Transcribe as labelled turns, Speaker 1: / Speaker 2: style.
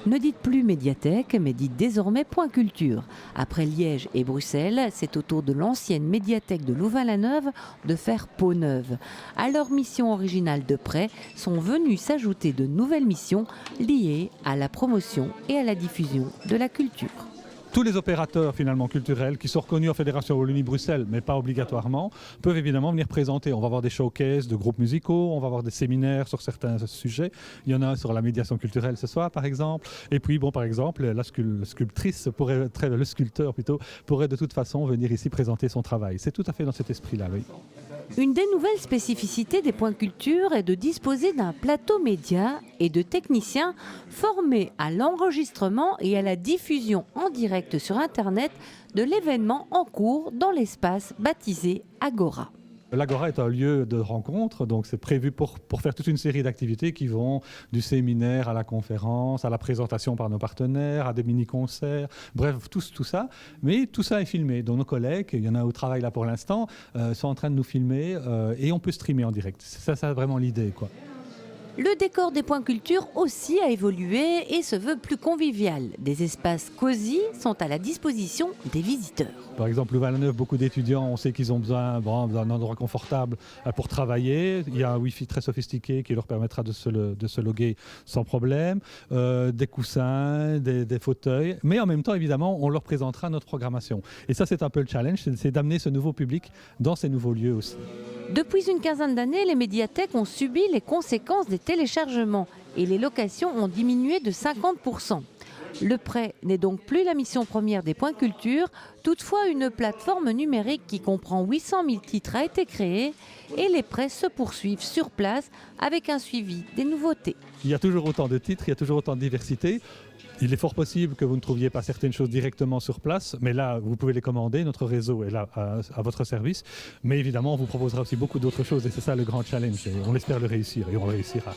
Speaker 1: Ne dites plus médiathèque, mais dites désormais point culture. Après Liège et Bruxelles, c'est au tour de l'ancienne médiathèque de Louvain-la-Neuve de faire peau neuve. À leur mission originale de près sont venues s'ajouter de nouvelles missions liées à la promotion et à la diffusion de la culture.
Speaker 2: Tous les opérateurs finalement culturels qui sont reconnus en Fédération Wallonie-Bruxelles, mais pas obligatoirement, peuvent évidemment venir présenter. On va avoir des showcases de groupes musicaux, on va avoir des séminaires sur certains sujets. Il y en a un sur la médiation culturelle ce soir par exemple. Et puis par exemple, le sculpteur plutôt, pourrait de toute façon venir ici présenter son travail. C'est tout à fait dans cet esprit-là, oui.
Speaker 1: Une des nouvelles spécificités des points culture est de disposer d'un plateau média et de techniciens formés à l'enregistrement et à la diffusion en direct sur Internet de l'événement en cours dans l'espace baptisé Agora.
Speaker 2: L'Agora est un lieu de rencontre, donc c'est prévu pour faire toute une série d'activités qui vont du séminaire à la conférence, à la présentation par nos partenaires, à des mini-concerts, bref, tout ça. Mais tout ça est filmé. Donc nos collègues, il y en a au travail là pour l'instant, sont en train de nous filmer et on peut streamer en direct. C'est ça vraiment l'idée, quoi.
Speaker 1: Le décor des points culture aussi a évolué et se veut plus convivial. Des espaces cosy sont à la disposition des visiteurs.
Speaker 2: Par exemple, Louvain-la-Neuve, beaucoup d'étudiants, on sait qu'ils ont besoin d'un endroit confortable pour travailler. Il y a un Wi-Fi très sophistiqué qui leur permettra de se loguer sans problème, des coussins, des fauteuils. Mais en même temps, évidemment, on leur présentera notre programmation. Et ça, c'est un peu le challenge, c'est d'amener ce nouveau public dans ces nouveaux lieux aussi.
Speaker 1: Depuis une quinzaine d'années, les médiathèques ont subi les conséquences des téléchargements et les locations ont diminué de 50%. Le prêt n'est donc plus la mission première des points culture. Toutefois, une plateforme numérique qui comprend 800 000 titres a été créée et les prêts se poursuivent sur place avec un suivi des nouveautés.
Speaker 2: Il y a toujours autant de titres, il y a toujours autant de diversité. Il est fort possible que vous ne trouviez pas certaines choses directement sur place, mais là, vous pouvez les commander. Notre réseau est là à votre service. Mais évidemment, on vous proposera aussi beaucoup d'autres choses et c'est ça le grand challenge. Et on espère le réussir et on réussira.